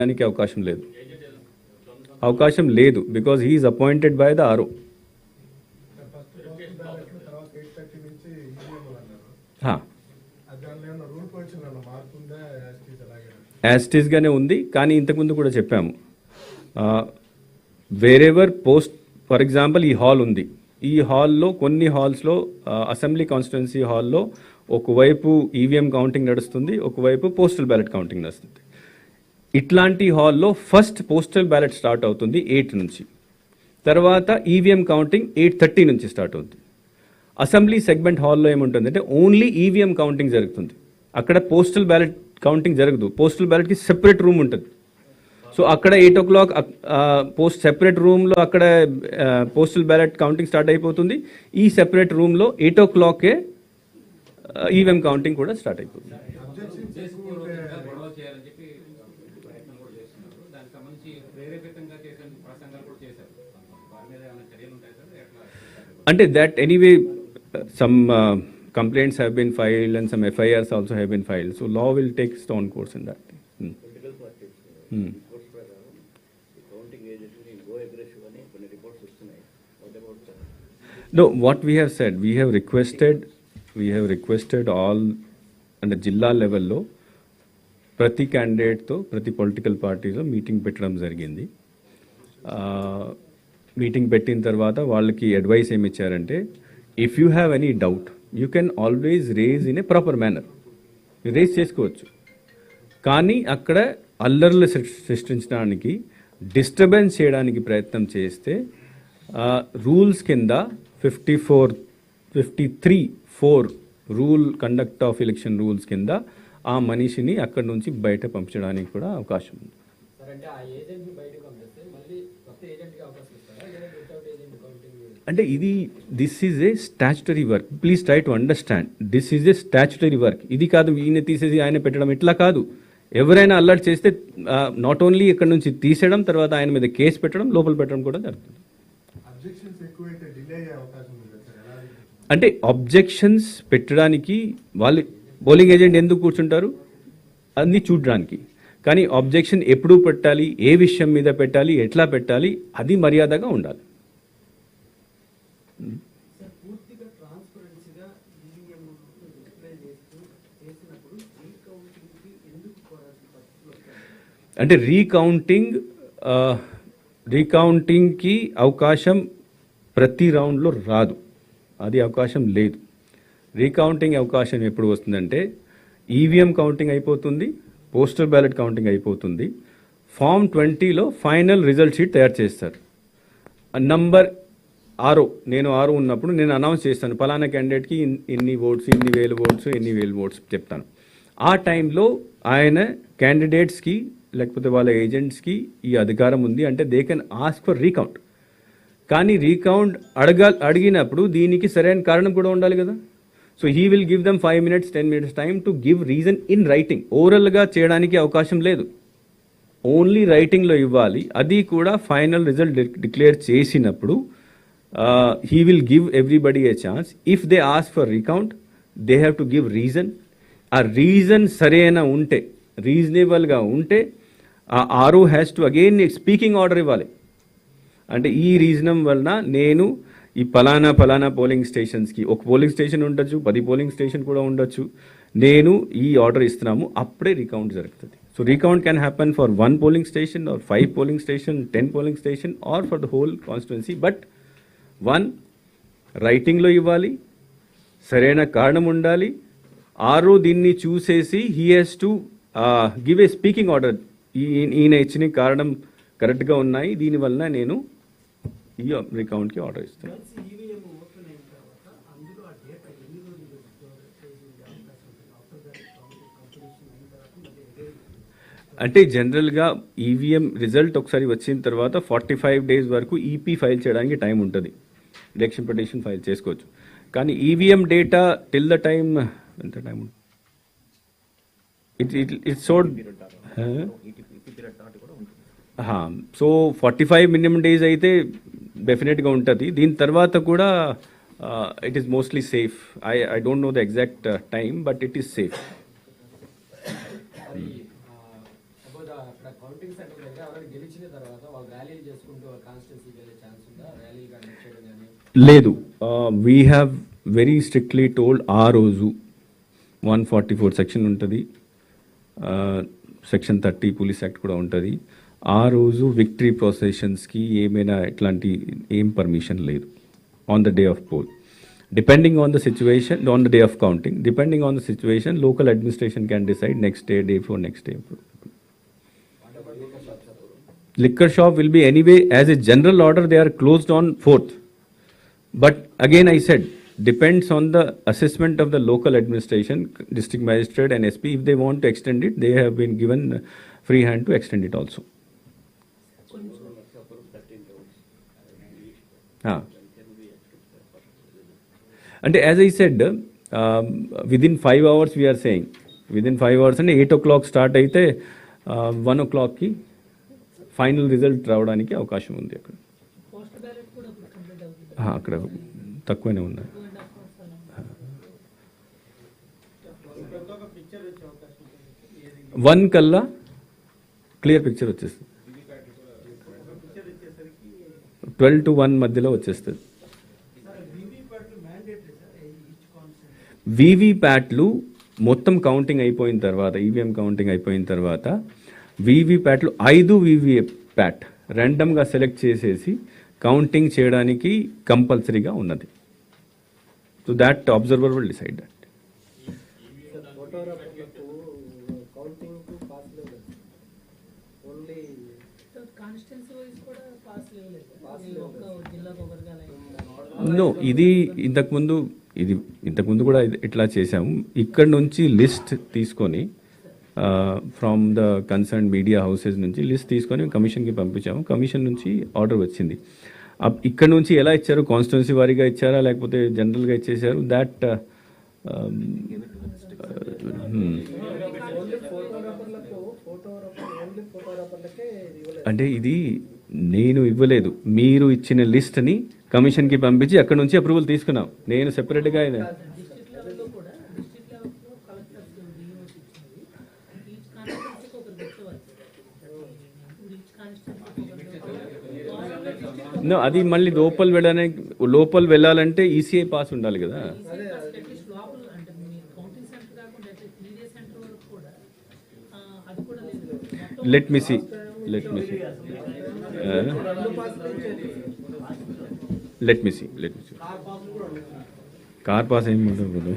దానికి అవకాశం లేదు because he is appointed by the RO. యాస్టీస్గానే ఉంది, కానీ ఇంతకుముందు కూడా చెప్పాము, వేరెవర్ పోస్ట్, ఫర్ ఎగ్జాంపుల్ ఈ హాల్ ఉంది, ఈ హాల్లో కొన్ని హాల్స్లో అసెంబ్లీ కాన్స్టిట్యున్సీ హాల్లో ఒకవైపు ఈవీఎం కౌంటింగ్ నడుస్తుంది, ఒకవైపు పోస్టల్ బ్యాలెట్ కౌంటింగ్ నడుస్తుంది. ఇట్లాంటి హాల్లో ఫస్ట్ పోస్టల్ బ్యాలెట్ స్టార్ట్ అవుతుంది 8 నుంచి, తర్వాత ఈవీఎం కౌంటింగ్ 8:30 నుంచి స్టార్ట్ అవుతుంది. అసెంబ్లీ సెగ్మెంట్ హాల్లో ఏముంటుందంటే ఓన్లీ ఈవీఎం కౌంటింగ్ జరుగుతుంది, అక్కడ పోస్టల్ బ్యాలెట్ కౌంటింగ్ జరగదు. పోస్టల్ బ్యాలెట్కి సెపరేట్ రూమ్ ఉంటుంది. సో అక్కడ 8 o'clock సెపరేట్ రూమ్లో అక్కడ పోస్టల్ బ్యాలెట్ కౌంటింగ్ స్టార్ట్ అయిపోతుంది. ఈ సెపరేట్ రూమ్లో 8 o'clock ఈవీఎం కౌంటింగ్ కూడా స్టార్ట్ అయిపోతుంది. అంటే that anyway some complaints have been filed and some FIRs also have been filed. So law will take its own course in that. Political parties, reports prakaram, the counting agents will go aggressive ani konni reports vastunayi. What about that? No, what we have said, we have requested all and జిల్లా లెవెల్లో ప్రతి క్యాండిడేట్తో ప్రతి political పార్టీతో meeting పెట్టడం జరిగింది. Meeting పెట్టిన తర్వాత వాళ్ళకి అడ్వైస్ ఏమి ఇచ్చారంటే, if you have any doubt you can always raise in a proper manner, raise చేసుకోవచ్చు. కానీ అక్కడ అల్లర్లు సృష్టించడానికి, డిస్టర్బెన్స్ చేయడానికి ప్రయత్నం చేస్తే రూల్స్ కింద 53(4) rule conduct of election rules కింద ఆ మనిషిని అక్కడి నుంచి బయట పంపించడానికి కూడా అవకాశం ఉంది. అంటే this is a statutory work, please try to understand, this is a statutory work. ఇది కాదు ఈయన తీసేసి ఆయన పెట్టడం, ఇట్లా కాదు. ఎవరైనా అలర్ట్ చేస్తే నాట్ ఓన్లీ ఇక్కడ నుంచి తీసేయడం, తర్వాత ఆయన మీద కేసు పెట్టడం, లోపల పెట్టడం కూడా జరుగుతుంది. అంటే అబ్జెక్షన్స్ పెట్టడానికి వాళ్ళు పోలింగ్ ఏజెంట్ ఎందుకు కూర్చుంటారు, అన్ని చూడడానికి. కానీ అబ్జెక్షన్ ఎప్పుడు పెట్టాలి, ఏ విషయం మీద పెట్టాలి, ఎట్లా పెట్టాలి, అది మర్యాదగా ఉండాలి. అంటే రీకౌంటింగ్కి అవకాశం ప్రతి రౌండ్లో రాదు, అది అవకాశం లేదు. రీకౌంటింగ్ అవకాశం ఎప్పుడు వస్తుందంటే ఈవీఎం కౌంటింగ్ అయిపోతుంది, పోస్టల్ బ్యాలెట్ కౌంటింగ్ అయిపోతుంది, ఫామ్ 20లో ఫైనల్ రిజల్ట్ షీట్ తయారు చేస్తారు. నంబర్ 6 నేను 6 ఉన్నప్పుడు నేను అనౌన్స్ చేస్తాను, పలానా క్యాండిడేట్కి ఇన్ని ఓట్స్, ఇన్ని వేల ఓట్స్ చెప్తాను. ఆ టైంలో ఆయన క్యాండిడేట్స్కి లేకపోతే వాళ్ళ ఏజెంట్స్కి ఈ అధికారం ఉంది, అంటే they can ask for recount. కానీ రీకౌంట్ అడిగినప్పుడు దీనికి సరైన కారణం కూడా ఉండాలి కదా. So he will give them 5 minutes 10 minutes time to give reason in writing. ఓరల్గా చేయడానికి అవకాశం లేదు, ఓన్లీ రైటింగ్లో ఇవ్వాలి. అది కూడా ఫైనల్ రిజల్ట్ డిక్లేర్ చేసినప్పుడు he will give everybody a chance. If they ask for recount they have to give reason. ఆ రీజన్ సరైన ఉంటే, రీజనబుల్గా ఉంటే ఆ RO has to again speaking order ఇవ్వాలి. అంటే ఈ రీజనం వలన నేను ఈ పలానా పోలింగ్ స్టేషన్స్కి, ఒక పోలింగ్ స్టేషన్ ఉండొచ్చు, 10 పోలింగ్ స్టేషన్ కూడా ఉండొచ్చు, నేను ఈ ఆర్డర్ ఇస్తున్నాము, అప్పుడే రీకౌంట్ జరుగుతుంది. So recount can happen for 1 polling station or 5 polling station, 10 polling station or for the whole constituency. But 1 రైటింగ్లో ఇవ్వాలి, సరైన కారణం ఉండాలి. ఆర్ఓ దీన్ని చూసేసి he has to give a speaking order, ఈయన ఇచ్చిన కారణం కరెక్ట్గా ఉన్నాయి, దీనివల్ల నేను ఈ రీకౌంట్కి ఆర్డర్ ఇస్తాను. అంటే జనరల్గా ఈవీఎం రిజల్ట్ ఒకసారి వచ్చిన తర్వాత 45 days వరకు ఈపీ ఫైల్ చేయడానికి టైం ఉంటుంది, ఎలక్షన్ పిటిషన్ ఫైల్ చేసుకోవచ్చు. కానీ EVM data till the time ఎంత టైం ఉంటుంది, it's so so 45 minimum days అయితే డెఫినెట్గా ఉంటుంది. దీని తర్వాత కూడా it is mostly safe. I don't know the exact time, but it is safe. Centre దగ్గర ఎవరైనా గెలిచిన తర్వాత వాళ్ళు ర్యాలీలు చేసుకుంటూ వాళ్ళ కాన్స్టిట్యూన్సీకి వెళ్ళే ఛాన్స్ ఉందా? ర్యాలీలు కానీ చేయడం కానీ లేదు. We have very strictly told ఆ రోజు 144 సెక్షన్ ఉంటుంది, సెక్షన్ 30 పోలీస్ యాక్ట్ కూడా ఉంటుంది. ఆ రోజు విక్టరీ ప్రొసెషన్స్కి ఏమైనా ఇట్లాంటి ఏం పర్మిషన్ లేదు on the day of poll. Depending on the situation, on the day of counting, depending on the situation, local administration can decide next day, day before next day. Liquor shop will be anyway, as a general order, they are closed on 4th. But again, I said, depends on the assessment of the local administration, district magistrate and SP. If they want to extend it, they have been given free hand to extend it also. And as I said, within 5 hours we are saying, within 5 hours and 8 o'clock start అయితే 1 o'clock కి final result రావడానికి అవకాశం ఉంది అక్కడ. అక్కడ తక్కువనే ఉన్నాయి. 1 కల్లా క్లియర్ పిక్చర్ వచ్చేస్తుంది. 12 to 1 మధ్యలో వచ్చేస్తుంది. వీవీప్యాట్లు మొత్తం కౌంటింగ్ అయిపోయిన తర్వాత, ఈవీఎం కౌంటింగ్ అయిపోయిన తర్వాత వీవీప్యాట్లు 5 వీవీప్యాట్ ర్యాండమ్గా సెలెక్ట్ చేసేసి కౌంటింగ్ చేయడానికి కంపల్సరీగా ఉన్నది. So that observer will decide that. No, ఇది ఇంతకుముందు కూడా ఇట్లా చేసాము. ఇక్కడ నుంచి లిస్ట్ తీసుకొని from the concern media houses నుంచి లిస్ట్ తీసుకొని కమిషన్కి పంపించాము. కమిషన్ నుంచి ఆర్డర్ వచ్చింది. ఇక్కడ నుంచి ఎలా ఇచ్చారు, కాన్స్టిట్యున్సీ వారీగా ఇచ్చారా లేకపోతే జనరల్గా ఇచ్చేసారు, దాట్ అంటే ఇది నేను ఇవ్వలేదు, మీరు ఇచ్చిన లిస్ట్ని కమిషన్కి పంపించి అక్కడ నుంచి అప్రూవల్ తీసుకున్నాం. నేను సెపరేట్గా అది మళ్ళీ లోపల వెళ్ళాలంటే ఈసీఐ పాస్ ఉండాలి కదా. Let me see car pass ఏమి ఉండదు.